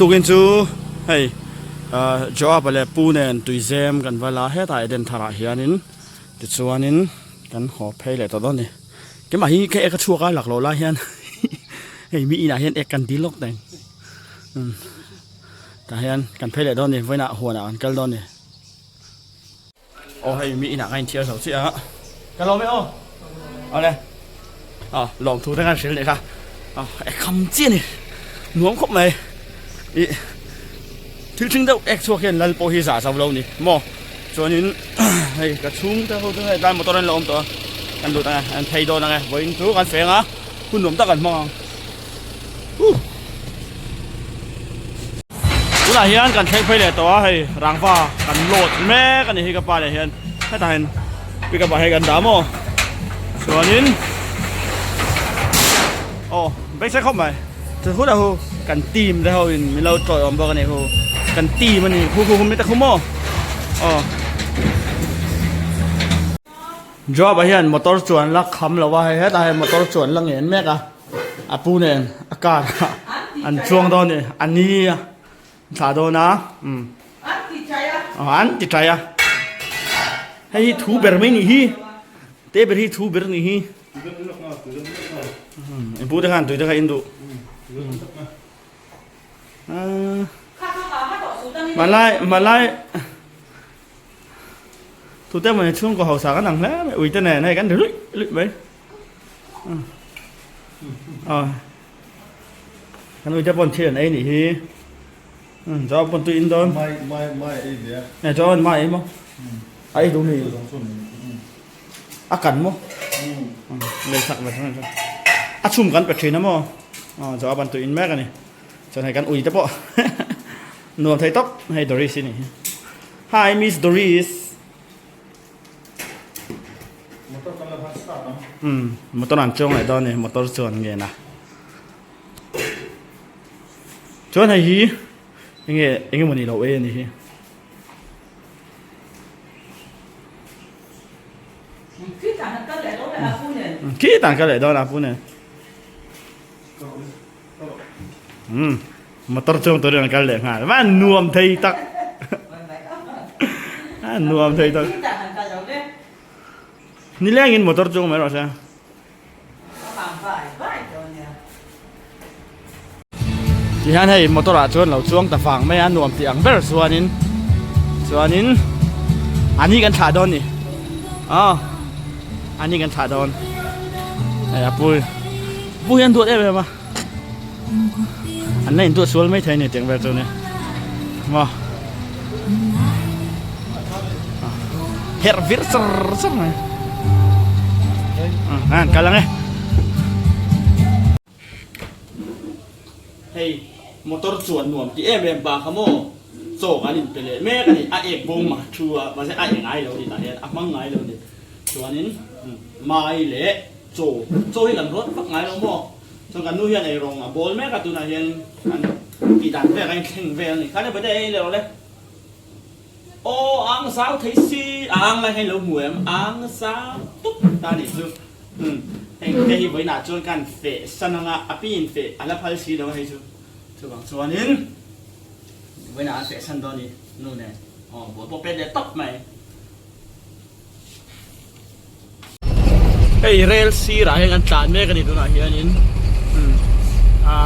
tukin chu hei job ale punen tuizem kan wala heta eden thara hianin ti chuanin kan ho pheile to doni ke ma hi ke ka chuaka laklo la hian hei mi ina hian ek kan dilok teng ta hian kan pheile doni voina huana an kal doni o hei mi ina kain thial so chi a kan lo me o ale lom thu ta kan sil le ka ek kham chi ni nuông khóc mày thứ chính đâu ek chua khiên lal po hi giả sao lâu nè mò cho nên hay cả chung ta hôm nay đang một tuần lộn to anh đột anh thay đồ này với chú anh phèn áคุณหนุ่มตะกันมองคุณอาเฮียนกันเช็คไปเลยตัวให้รังฟ้ากันโหลดแม่กันนี่กับปลาเลยเฮียนให้ตาเห็นพี่กับปลาให้กันดามอส่วนนี้โอ้ไม่ใช่เข้าไปจะพูดอะไรกันตีมได้เขามีเราจ่อยอมบอกกันเนี่ยเขากันตีมันนี่คุณไม่แต่คุ้มอ่ะจอบไปเห็นมอเตอร์จวนลักคำเราว่าให้ตายมอเตอร์จวนลังเห็นแม่กะปูเนี่ยอากาศอันช่วงตอนนี้อันนี้สาโดนะอันติดใจอ่ะให้ทูเบอร์ไม่นี่ฮีเตะเบอร์ฮีทูเบอร์นี่ฮีปูเด็กกันตัวเด็กอินโดมาไล่ทุกเต้มันช่วงก็เขาสากันหนังแล้วอุ้ยเต้นไหนกันเดี๋ยวลุยไปกันอุ้ยจะปนเชื่อไอ้นี่ฮีจะปนตัวอินโดนไม่ไอ้เดียเนี่ยจะไม่มั้งไอ้ตรงนี้อากันมั้งเลยสักแบบนั้นอาชุ่มกันเป็ดเชนนะมั้งจะเอาปนตัวอินแม่กันนี่จะให้กันอุ้ยจะปะนวมไทยต๊อกให้ดอริสนี่ Hi Miss Doris มอเตอร์นั่นจ้องไหนตอนนี้มอเตอร์ชวนเงี้ยนะชวนให้ฮียังไงมันนี่เราเองนี่ฮีขี้ต่างกันเลยด้วยนะพูเนี่ยมอเตอร์ชวนตัวเดียวกันเลยฮะว่านวมไทยตักนวมไทยตักนี่เลี้ยงกินมอเตอร์ชวนไหมหรอใช่ที่ฮันให้มอเตอร์ชวนเราช่วงแต่ฝั่งไม่ฮันนวมที่อังเบอร์ส่วนนี้อันนี้กันขาดอนนี่อันนี้กันขาดอนไอ้ปุยยันตัวได้ไหมมาอันนั้นตัวสวนไม่ใช่เนี่ยเตียงแบบตัวนี้มาเฮร์วิร์สสักหน่อยกันแล้วไงเฮ้ยมอเตอร์สวนหน่วมที่บาคาโมโซกันนี่เป็นเลยแม่กันนี่เอกบูมชัวมันจะไงเราดิตาเห็นมังไงเราดิส่วนนี้ไม่เละโจให้กันรถฟักไงเราโม่ส่วนกันนู้นเห็นไอ้โรงบอลแม่กับตัวนั้นเห็นกี่ตันแม่กันแข่งเวลนี่ข้าจะไปได้เลยเลยโอ้อังสาวไทยซีอังอะไรให้เราหวยอังสาวตุ๊บตาดิสุเฮ้ยเดี๋ยวไว้หน้าจนกันเฟะสนงะปีนเฟะอะไรพัลซีเราให้สุบางส่วนนี้ไว้หน้าเฟะสันตอนนี้นู่นเนี่ยบอกเป็นเด็ดต๊อกไหมเฮ้ยเรลซีอะไรกันจานแม่กันนี่ตัวไหนเฮียนี่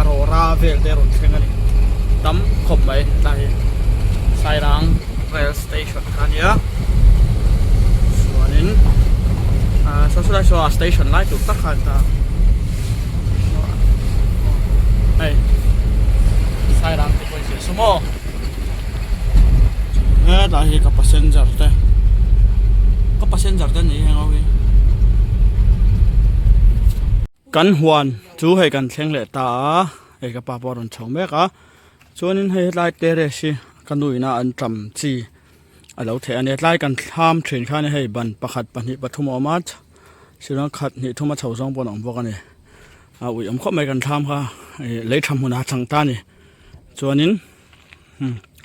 โรราเวลเดอร์เช่นกันนี่ตั้มขบไปได้ไซรังเรลสเตชันกันเยอะส่วนนี้สุดท้ายส่วนสเตชันไลท์ถูกตัดขาดตาเฮ้ยไซรังที่ไปเสียสมองได้กับพาสเซนเจอร์เต้กับพาสเซนเจอร์เต้นี่ยังเอาไว้กันหวนจูให้กันเชียงเลตาไอ้กับป้าปอร์นชงแม่กะชวนนี้ให้ไล่เตะเรชิกันดูน่าอันจำจีเราเทอันนี้ไล่กันทำเทรนข้านี่ให้บันประคัดปันหิปทุมอมัดสิ่งนั้นขัดนี่ทุ่มมาเช่าซองปนองบอกกันนี่อุ้ยข้อไม่กันทำค่ะเลยทำหัวหน้าทางตานี่ชวนนี้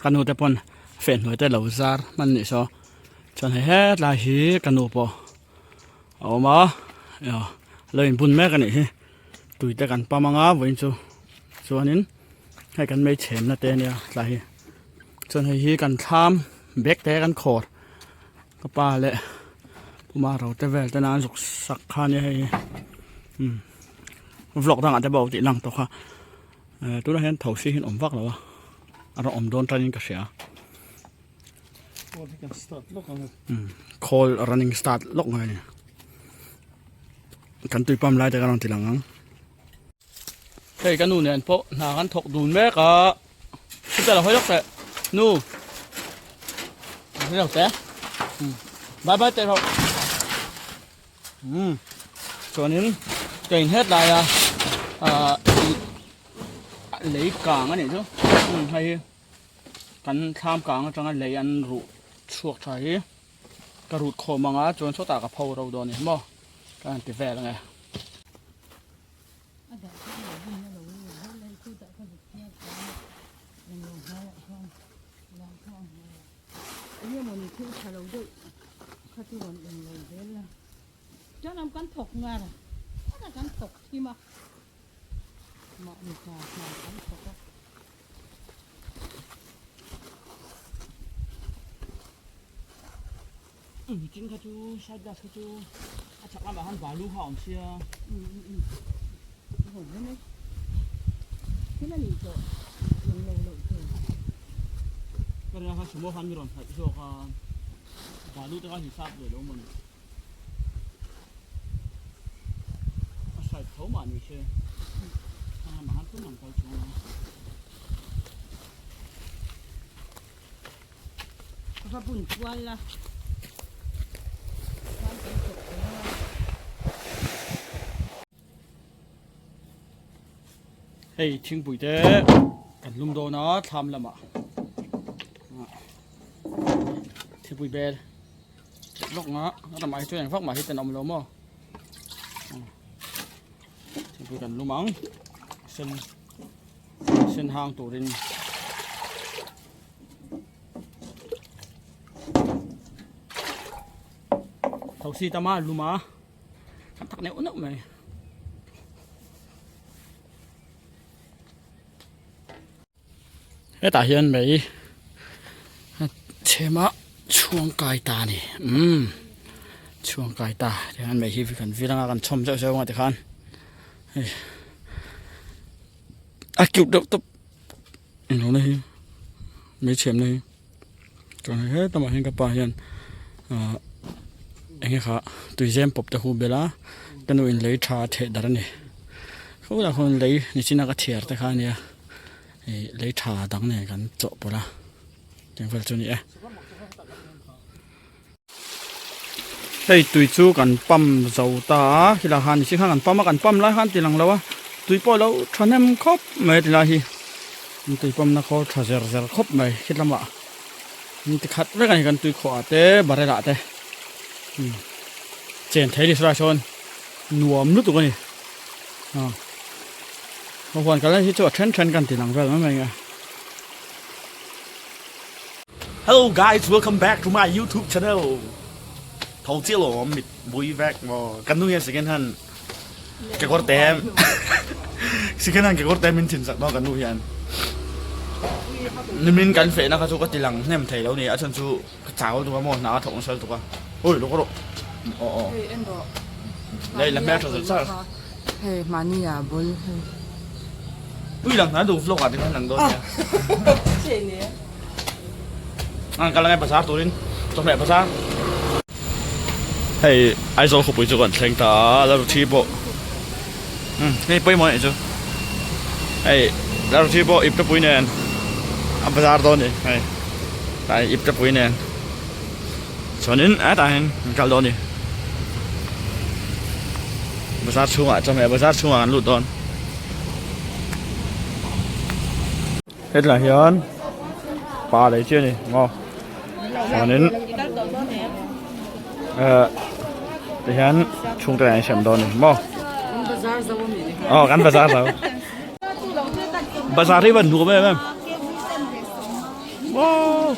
กันดูแต่ปนเฟ้นหัวแต่เหล่าซาร์มันนี่ซอชวนให้ไล่ฮีกันดูปอเอามาเลยบุญแม่กันนี่ตุยแต่กันปามังอาไว้จูส่วนนี้ ให้กันไม่เฉมนะเตเนี่ยไหลจนให้ฮีกันทามเบกแต่กันโคดก็ป้าเลยผู้มาเราจะเวลจะนานสุกสักคันเนี่ยให้วล็อกต่างอาจจะบอกติลังตัวค่ะตัวนั้นเห็นเถาซีเห็นอมวักหรอวะเราอมโดนตอนนี้ก็เสียcall running start ล็อกไงเนี่ยกันตุยปั๊มไล่แต่กันลองติลังงั้งเฮ้ยกันนู่นเนี่ยพวกหนากันถกดูนแม่ก็แต่เราให้ล็อกแต่นู่ให้ล็อกแต่บายบายแต่เราส่วนนี้เก่งเฮ็ดได้lấy càng anh này chứ hay cắn tham càng trong anh lấy ăn rượu chuột trái cả rượu khô mà ngã cho số tạ cả phâu đâu đó này mò cái anh về là nghe cho làm cắn thọc nga này, nó cắn thọc thì mà mọi người cắn thọc đó. chính cái chú sai đặt cái chú, chắc là hắn vào lưu hỏng xia. Hỏng đấy đấy, thế là gì rồi, lồng rồi. Cái này là số một hắn như rồi, phải số vào lưu tới cái gì sắp rồi đúng không? Sai thấu mà như thế, mà hắn cứ nằm coi chú. Có bún quay là hey chinh bụi thế cảnh lum đồ nó tham làm ạ thì bụi bè lúc nó làm ai chơi phát mà hết tiền ông lắm không thì bụi cảnh lum ống xin hang tủ đình thầu si ta mà lum á thằng này ổn lắm mày cái tại hiện mấy chế mà chuông cài ta này chuông cài ta thì anh mấy khi cần vi đang cần chôm cho ngoài thì khăn cứu được tập nó này mấy chém này còn hết tao mà hiện gặp bà hiện anh ấy khá tùy xem bọc từ khu bê lá cái nội lấy trà thể đặt này không là con lấy như thế nào cái thiệt thì khá nè lấy trà đắng này gắn chỗ bỏ ra chẳng phải cho nhỉ đây tùy chú cần pump dầu ta khi là hàng thì hàng cần pump lại hàng thì lần lâu á tùy bỏ lâu cho nem khóc mày thì là gì tùy pump nó khó thở giờ khóc mày khi làm ạ nhưng thì khát với cái cần tùy khó thế bà đây lại thế chèn thấy đi ra chôn nuông nước tụi con này một phần cái này chỗ trendกันทีหลังไปแล้วมั้ยไง Hello guys, welcome back to my YouTube channel. 头接了我们每 back 我跟นู่นสิกันท่านเกี่ยวกับแต่สิกันท่านเกี่ยวกับแต่มินถิ่นสักนอกกันนู่นยันนี่มินกันเฟะนะครับทุกคนทีหลังเนี่ยมันไทยแล้วเนี่ยอาจารย์ชูสาวตัวมั่วหน้าถงเชิญตัวโอ้ยลูกก็อ๋อđây là mẹ cho sao hey mani à bol ui lần nào đủ vlog à thì lần đó nha anh cái là ngay pasar turin trong mẹ pasar hey ai số không bị cho con thành ta là chi bộ hey bây mọi chứ hey là chi bộ ít tập bụi nè anh pasar đó nè hey tại ít tập bụi nè cho nên tại cái đó nè pasar chung à trong mẹ pasar chung à lụt đòn hết là hiền bà lấy chưa này ngon cho nên để hiền chung cái này xem đòn này ngon gắn bazar rồi bazar thì vẫn đủ mấy em wow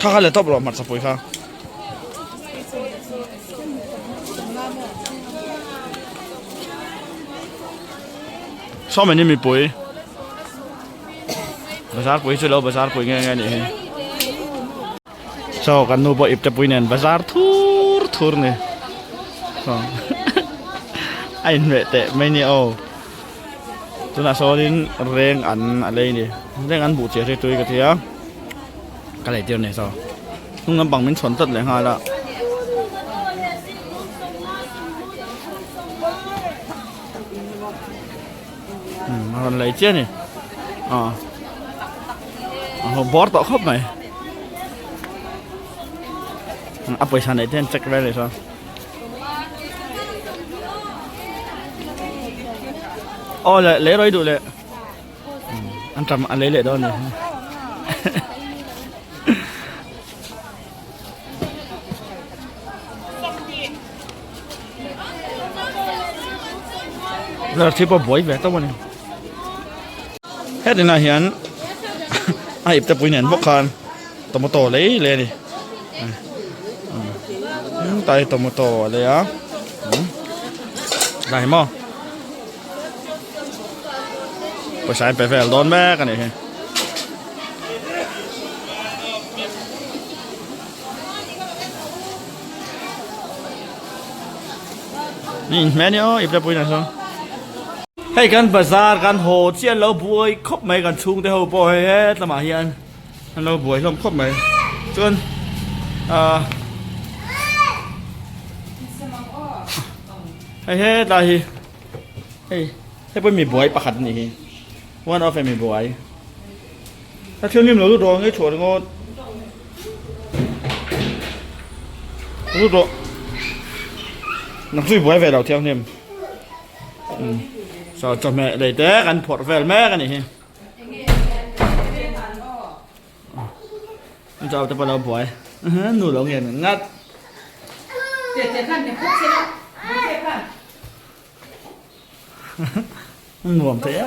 khá là top rồi mặt sập bụi khá ชอบมันนี่มีปุ๋ยภาษาปุ๋ยช่วยเราภาษาปุ๋ยง่ายๆนี่ชอบกันนูบ่อิบจะปุ๋ยเนี่ยภาษาทุรนี่ไอ้เมตะไม่เนี่ยโอ้ตัวน่ะโซลินเร่งอันอะไรนี่เร่งอันบุเจียที่ตุยกันทีอ่ะก็เลยเดียวเนี่ยซอนุ่งน้ำบังมันชนตัดเลยฮะละมันอะไรเจ้านี่họ bót tọt khóc mày ấpไปชั้นไหนเต้นจักรได้เลยซะอ๋อเละร้อยดูเลยอันจำอันเละๆด้วยนี่เราที่พอบ่อยแบบตัวนี้เฮ็ดยังไงเห็นไอ้จะปุยเนี่ยพวกคานตมโตเลยดิไตตมโตเลยอ่ะได้มั้งไปใช้ไปแฝงโดนแม่กันนี่นี่แม่เนี่ยอิบจะปุยเนี่ยซะให้กันภาษากันโหเชี่ยเราบวยคบไม่กันชุงแต่เราบวยเฮ้สมัยเฮียนเราบวยเราคบไม่จนเฮ้ตายให้ไปมีบวยประคัดนี่ว่าเราไปมีบวยถ้าเที่ยวนิ่มเราดูดองให้ฉวดงดดูดนักสู้บวยไปเราเที่ยวนิ่มsao cho mẹ đầy té ăn phọt về mẹ cái này cho tôi bắt đầu bỏi nụ lông nghiền ngắt nuồm thế